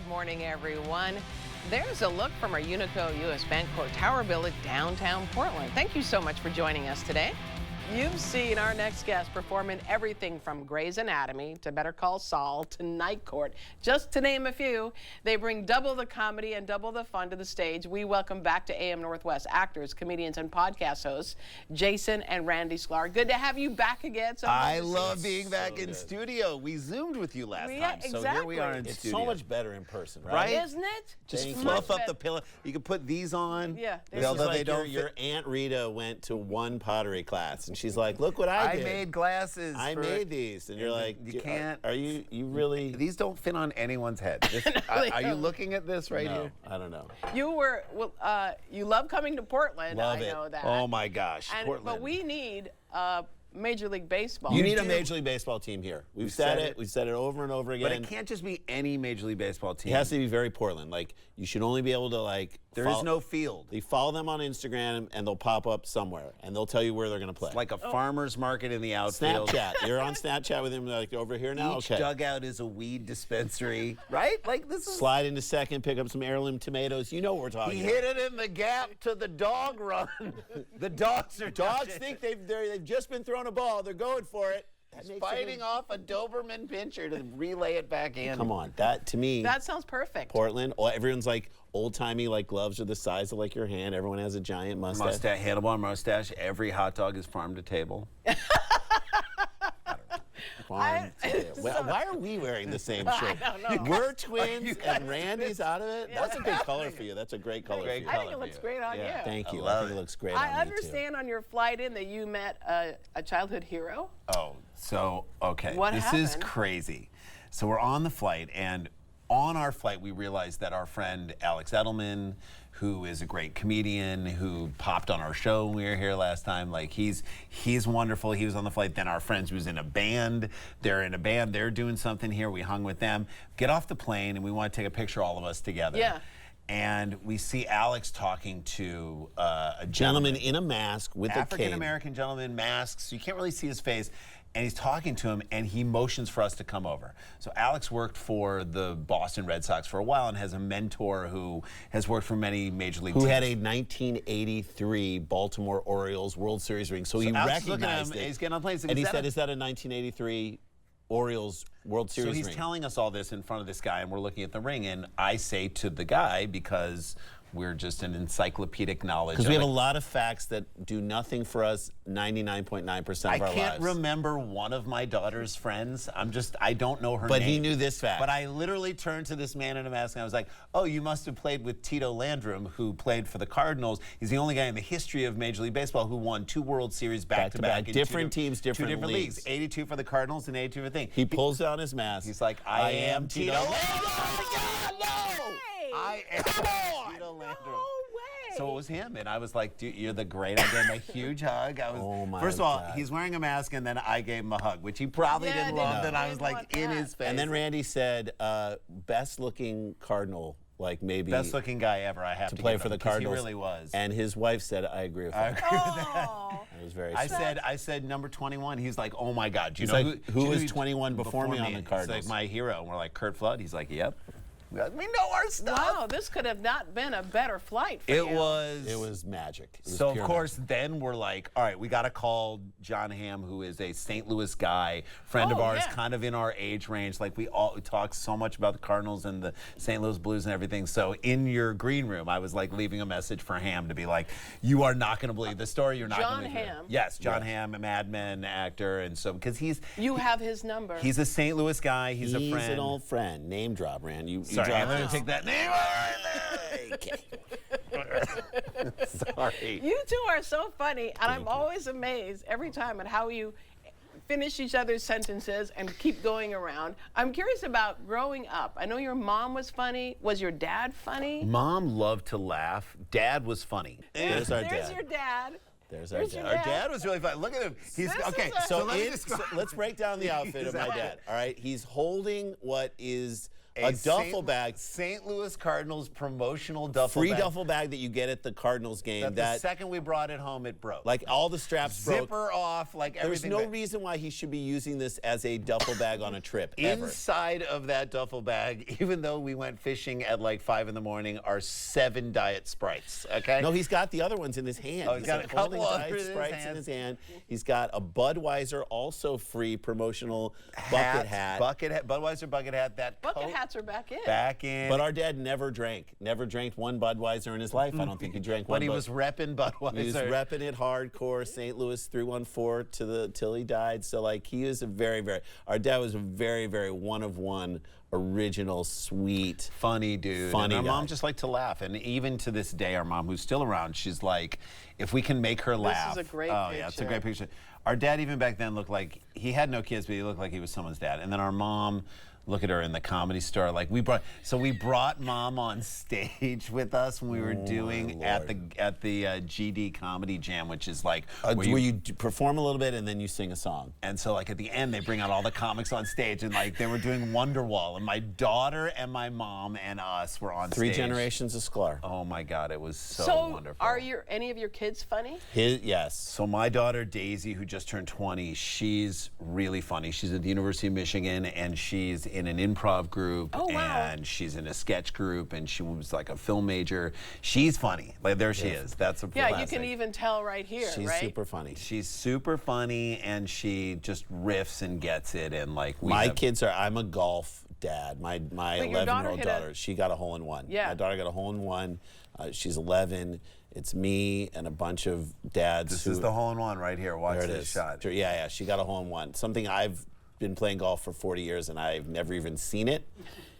Good morning, everyone. There's a look from our Unico U.S. Bancorp Tower building downtown Portland. Thank you so much for joining us today. You've seen our next guest perform in everything from Grey's Anatomy to Better Call Saul to Night Court, just to name a few. They bring double the comedy and double the fun to the stage. We welcome back to AM Northwest actors, comedians, and podcast hosts, Jason and Randy Sklar. Good to have you back again. So I love being back in studio. We Zoomed with you last time, so here we are in It's studio. so much better in person, right? Isn't it? Just Thank fluff you. up the pillow. You can put these on. Yeah. This is like your Aunt Rita went to one pottery class, and she's like, look what I did. I made glasses. I made these. And you're like, you can't. Are you really? These don't fit on anyone's head. Are you looking at this right here? I don't know. You love coming to Portland. Love I it. know that. Oh my gosh, Portland. But we need Major League Baseball. You need a Major League Baseball team here. We've said it. We've said it over and over again. But it can't just be any Major League Baseball team. It has to be very Portland. Like, you should only be able to, like, There is no field. They follow them on Instagram, and they'll pop up somewhere, and they'll tell you where they're going to play. It's like a farmer's market in the outfield. Snapchat. You're on Snapchat with him, like, over here now? Each Okay. dugout is a weed dispensary, right? Like, this is... Slide into second, pick up some heirloom tomatoes. You know what we're talking He about. hit it in the gap to the dog run. The dogs are Dogs think they've just been thrown a ball. They're going for it. He's fighting off a Doberman pincher to relay it back in. Come on, that to me. That sounds perfect. Portland. Oh, everyone's like old-timey, like gloves are the size of like your hand. Everyone has a giant mustache. Handlebar mustache. Every hot dog is farm to table. Why are we wearing the same shirt? I don't know. We're twins and Randy's out of it. That's a good color for you. That's a great color for you. I think it looks great on you. Thank you. I I love think it it. looks great on I me, too. understand on your flight in that you met a childhood hero. Oh, so, okay. What this is happened? crazy. So we're on the flight, and on our flight, we realized that our friend Alex Edelman, who is a great comedian, who popped on our show when we were here last time, like he's wonderful. He was on the flight. Then our friends was in a band. They're in a band. They're doing something here. We hung with them. Get off the plane, and we want to take a picture, all of us together. Yeah. And we see Alex talking to a Gentleman in a mask with a cane. African-American gentleman, masks. You can't really see his face. And he's talking to him, and he motions for us to come over. So Alex worked for the Boston Red Sox for a while and has a mentor who has worked for many major league teams. Who had a 1983 Baltimore Orioles World Series ring. So he Alex is looking at recognized him, it. he's getting on the plane. And he said, is that a 1983 Orioles World Series ring? So he's telling us all this in front of this guy, and we're looking at the ring, and I say to the guy, because we're just an encyclopedic knowledge. Because we have a lot of facts that do nothing for us 99.9% of our lives. I can't remember one of my daughter's friends. I don't know her name. But he knew this fact. But I literally turned to this man in a mask and I was like, oh, you must have played with Tito Landrum, who played for the Cardinals. He's the only guy in the history of Major League Baseball who won 2 World Series back-to-back. in Different teams, different two leagues. 82 for the Cardinals and 82 for the thing. He pulls down his mask. He's like, I am Tito Landrum. I am Tito Landrum. So it was him, and I was like, dude, you're the great. I gave him a huge hug. Oh my First of all, God. he's wearing a mask, and then I gave him a hug, which he probably didn't love that I was like in his face. And then Randy said, best looking Cardinal, like maybe best looking guy ever. I have to to play give for him, the 'cause Cardinals. He really was. And his wife said, I agree with I him. agree with that. Oh. It was very I sweet. said number 21. He's like, oh my God. Do you He's know like, who who do you was know 21 before me on the Cardinals? He's like my hero. And we're like, Kurt Flood. He's like, yep. We know our stuff. Wow, this could have not been a better flight for you. It was. It was magic. It was So, of pure course, then we're like, all right, we got to call John Hamm, who is a St. Louis guy, friend of Oh, ours, yeah. kind of in our age range. Like, we talk so much about the Cardinals and the St. Louis Blues and everything. So, in your green room, I was like leaving a message for Hamm to be like, you are not going to believe the story. You're not going to John believe it. Hamm? Yes, John Hamm, a Mad Men actor. And so, because You have his number. he's a St. Louis guy. He's a friend. an old friend. Name drop, Rand. You Sorry, dropped I'm going it. to take that name Sorry. You two are so funny, and I'm always amazed every time at how you finish each other's sentences and keep going around. I'm curious about growing up. I know your mom was funny. Was your dad funny? Mom loved to laugh. Dad was funny. There's our There's dad. your dad. There's our There's your dad. Our dad was really fun. Look at him. He's This okay. is a- So So, let me so describe. let's break down the outfit of my dad. All right, he's holding what is A duffel bag. St. Louis Cardinals promotional duffel bag. Free duffel bag that you get at the Cardinals game. The second we brought it home, it broke. Like all the straps broke. Zipper off, like everything. There's no reason why he should be using this as a duffel bag on a trip, ever. Inside of that duffel bag, even though we went fishing at like 5 in the morning, are 7 Diet Sprites, okay? No, he's got the other ones in his hand. Oh, he's got a couple Diet others Sprites in his hand. He's got a Budweiser, also free promotional bucket hat. Budweiser bucket hat. That Bucket hats are back in. Back in. But our dad never drank one Budweiser in his life. I don't think he drank one. But he was repping Budweiser. He was repping it hardcore, St. Louis 314 till he died. So like he is our dad was a very, very one-of-one, original, sweet, funny dude. Funny and our guy. mom just liked to laugh. And even to this day, our mom, who's still around, she's like, if we can make her laugh. This is a great picture. picture. Yeah, it's a great picture. Our dad even back then looked like, he had no kids, but he looked like he was someone's dad. And then our mom, look at her in the Comedy Store. Like we brought mom on stage with us when we were doing at the GD Comedy Jam, which is like where you perform a little bit and then you sing a song. And so like at the end they bring out all the comics on stage, and like they were doing Wonderwall, and my daughter and my mom and us were on stage. 3 generations of Sklar. Oh my God, it was so wonderful. Are any of your kids funny? Yes. So my daughter Daisy, who just turned 20, she's really funny. She's at the University of Michigan, and she's in an improv group. Oh, wow. And she's in a sketch group, and she was like a film major. She's funny. Like there she is. That's a Yeah, you can even tell right here, She's right? super funny. She's super funny, and she just riffs and gets it. And like I'm a golf dad. My 11-year-old daughter, she got a hole-in-one. Yeah. My daughter got a hole-in-one. She's 11. It's me and a bunch of dads. This is the hole-in-one right here. Watch There it this is. shot. Yeah, she got a hole-in-one. Something I've been playing golf for 40 years and I've never even seen it.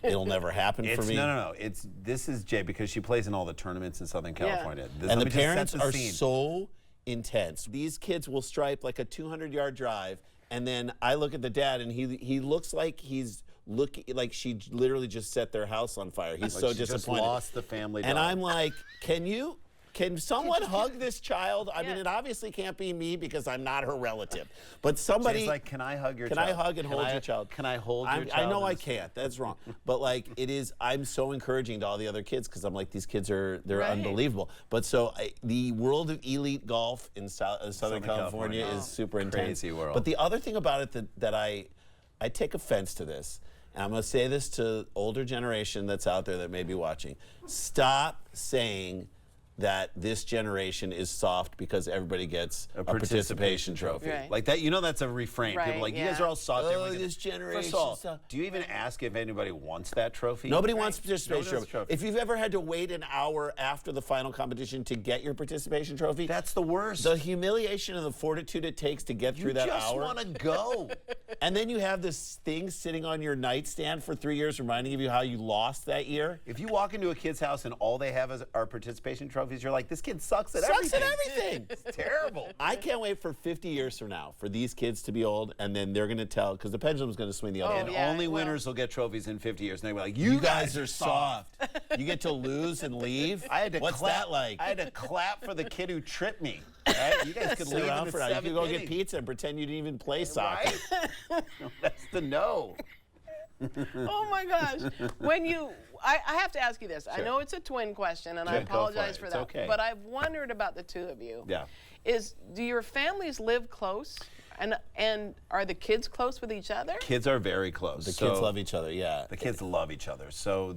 It'll never happen for me. No. This is Jay, because she plays in all the tournaments in Southern California. And the parents are so intense. These kids will stripe like a 200-yard drive, and then I look at the dad, and he looks like he's looking like she literally just set their house on fire. He's so disappointed. Just lost the family dog. And I'm like, can someone hug this child? I mean, it obviously can't be me because I'm not her relative. But somebody. She's like, can I hug your child? Can I hug and hold your child? Can I hold your child? I know I can't. That's wrong. But like, I'm so encouraging to all the other kids because I'm like, these kids they're unbelievable. But so the world of elite golf in Southern California is super intense. Crazy world. But the other thing about it that I take offense to this, and I'm going to say this to older generation that's out there that may be watching. Stop saying that this generation is soft because everybody gets a participation trophy. Right. Like that, that's a refrain. Right, People are like, you guys are all soft. Oh, this generation. First of all, do you even ask if anybody wants that trophy? Nobody wants participation Nobody trophy. If you've ever had to wait an hour after the final competition to get your participation trophy, that's the worst. The humiliation and the fortitude it takes to get through that hour. You just want to go. And then you have this thing sitting on your nightstand for 3 years reminding you how you lost that year. If you walk into a kid's house and all they have are participation trophies, you're like, this kid sucks at everything. It's terrible. I can't wait for 50 years from now for these kids to be old, and then they're going to tell, because the pendulum's going to swing the other way. And only winners will get trophies in 50 years. And they'll be like, you guys are soft. You get to lose and leave? What's that like? I had to clap for the kid who tripped me. Right? You guys could leave around for you could go get pizza and pretend you didn't even play soccer. Right? That's the no. Oh my gosh. I have to ask you this. Sure. I know it's a twin question, and I apologize for that. Okay. But I've wondered about the two of you. Yeah. Do your families live close? And are the kids close with each other? Kids are very close. The kids love each other, yeah. The kids love each other. So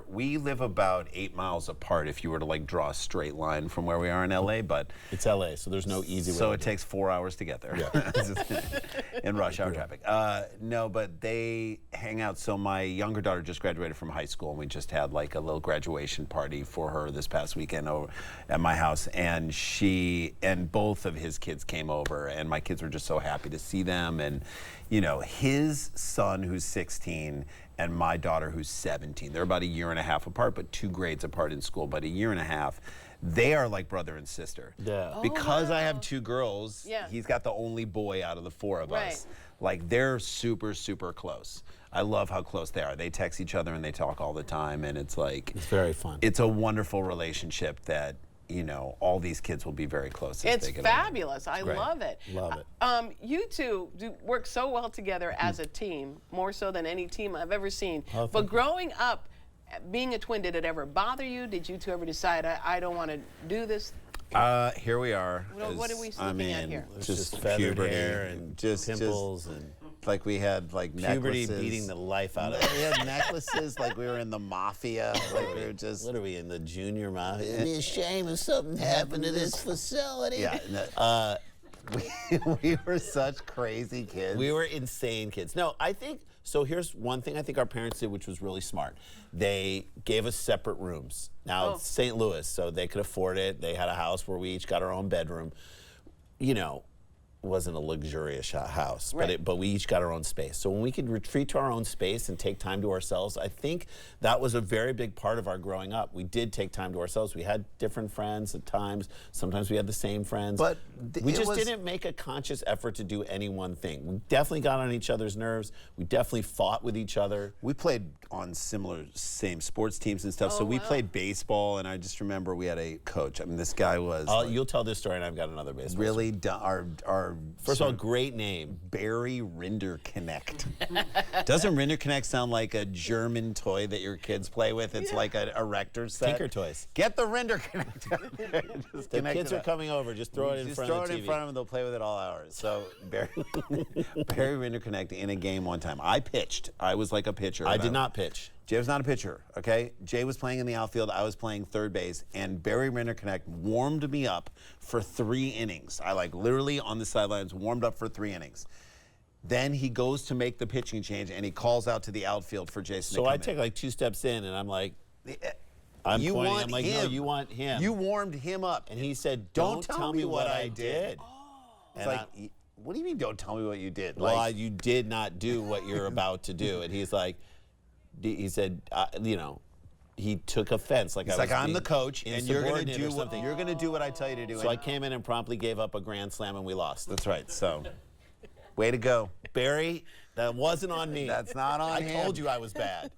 we live about 8 miles apart if you were to like draw a straight line from where we are in LA, but it's LA, so there's no easy way. So it takes 4 hours to get there. Yeah. In rush hour traffic. No, but they hang out. So my younger daughter just graduated from high school, and we just had like a little graduation party for her this past weekend over at my house, and she and both of his kids came over, and my kids were just so happy to see them. And his son, who's 16, and my daughter, who's 17, they're about a year and a half apart, but 2 grades apart in school, but a year and a half. They are like brother and sister. Yeah. Because I have 2 girls, he's got the only boy out of the 4 of us. Like, they're super, super close. I love how close they are. They text each other and they talk all the time, and it's like... It's very fun. It's a wonderful relationship that you know, all these kids will be very close as It's they get older. fabulous. I great. love it. Love it. You two do work so well together as a team, more so than any team I've ever seen. Oh, But thank you. growing up, being a twin, did it ever bother you? Did you two ever decide, I don't want to do this? Here we are. What are we I looking at mean, here? It's just feathered puberty hair and just pimples and like we had like puberty necklaces. beating the life out of us. We had necklaces like we were in the mafia. Like we were just. What are we in the junior mafia? It'd be a shame if something happened to this facility. Yeah. We were such crazy kids. We were insane kids. No, I think, so here's one thing I think our parents did, which was really smart. They gave us separate rooms. Now, it's St. Louis, so they could afford it. They had a house where we each got our own bedroom. You know, it wasn't a luxurious house, Right. but we each got our own space. So when we could retreat to our own space and take time to ourselves, I think that was a very big part of our growing up. We did take time to ourselves. We had different friends at times. Sometimes we had the same friends. But we it just was- didn't make a conscious effort to do any one thing. We definitely got on each other's nerves. We definitely fought with each other. We played on same sports teams and stuff. So we wow. played baseball, and I just remember we had a coach. I mean, this guy was like, You'll tell this story, and I've got another baseball. really our First of all, great name. Barry Rinderknecht. Doesn't Rinderknecht sound like a German toy that your kids play with? It's like a erector set. Tinker Toys. Get the Rinderknecht. Just The connect kids it are up. coming over. Just throw it in Just front throw of the it TV. in front of them. They'll play with it all hours. So Barry Rinderknecht in a game one time. I pitched. I was like a pitcher. I did not pitch. Jay was not a pitcher, okay? Jay was playing in the outfield. I was playing third base, and Barry Rinderknecht warmed me up for 3 innings. I like literally on the sidelines warmed up for 3 innings. Then he goes to make the pitching change, and he calls out to the outfield for Jason So to come I in. take like 2 steps in, and I'm like, I'm You pointing. want I'm like, him. no, you want him. You warmed him up. And he said, don't tell me what I did. It's And like, what do you mean don't tell me what you did? well, you did not do what you're about to do. And he's like, he said, you know, he took offense. Like it's I like was I'm the being coach, and you're gonna insubordinate do or what something. you're gonna do what I tell you to do. So I and- came in and promptly gave up a grand slam, and we lost. That's right. So, way to go. Barry, that wasn't on me. That's not on I him. told you I was bad.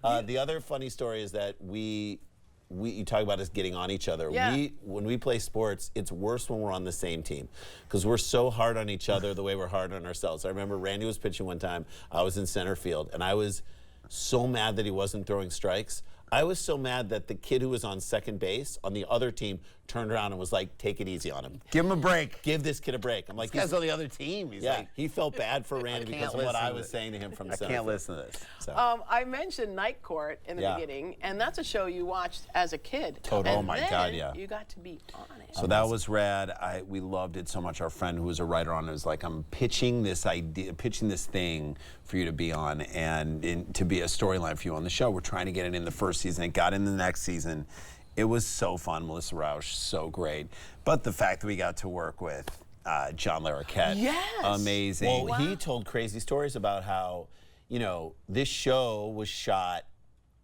The other funny story is that you talk about us getting on each other. Yeah. When we play sports, it's worse when we're on the same team because we're so hard on each other the way we're hard on ourselves. I remember Randy was pitching one time. I was in center field, and I was so mad that he wasn't throwing strikes. I was so mad that the kid who was on second base on the other team turned around and was like, take it easy on him. Give him a break. Give this kid a break. I'm like, This guy's on the other team. He's yeah, like, he felt bad for Randy can't because of what listen I to was this. saying to him from I center can't field. listen to this. So. I mentioned Night Court in the Yeah. beginning, and that's a show you watched as a kid. Totally. And Oh my then God, yeah. You got to be on it. So that was rad. We loved it so much. Our friend who was a writer on it was like, I'm pitching this idea, pitching this thing for you to be on and to be a storyline for you on the show. We're trying to get it in the first season. It got in the next season. It was so fun. Melissa Rauch, so great. But the fact that we got to work with John Larroquette, Yes. amazing. Well, he told crazy stories about how, you know, this show was shot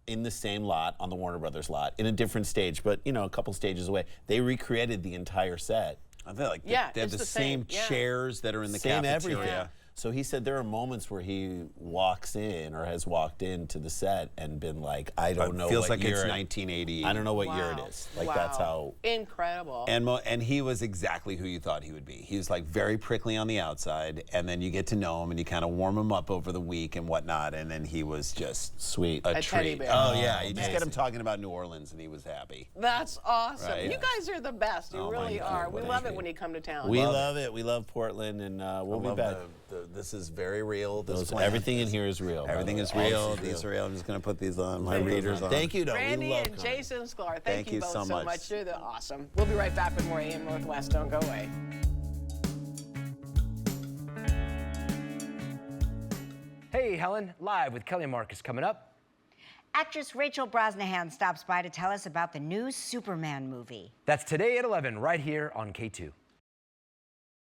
in the same lot on the Warner Brothers lot in a different stage, but you know, a couple stages away. They recreated the entire set. I feel like Yeah, they have it's the the same same, yeah. chairs that are in the Same cafeteria. everything. So he said there are moments where he walks in or has walked into the set and been like, I don't know Feels what like year it's it- 1980. I don't know what year Wow. it is. Like Wow. that's how. Incredible. And he was exactly who you thought he would be. He was like very prickly on the outside, and then you get to know him and you kind of warm him up over the week and whatnot, and then he was just Sweet. a A teddy treat. bear. Oh yeah, you just get him amazing. talking about New Orleans and he was happy. That's awesome. Right, You yeah. guys are the best. You Oh, my really God. are. We Thank love you. it when you come to town. We love it. We love Portland, and we'll be Love back. this is very real. This plan. Everything in here is real. by the Everything way. is All real. this is These are real. I'm just gonna put these on my Thank you. readers on. Thank you, though. Randy we love and coming. Jason Sklar, thank Thank you you both so so much. You're awesome. We'll be right back with more AM Northwest. Don't go away. Hey, Helen, live with Kelly Marcus coming up. Actress Rachel Brosnahan stops by to tell us about the new Superman movie. That's today at 11 right here on K2.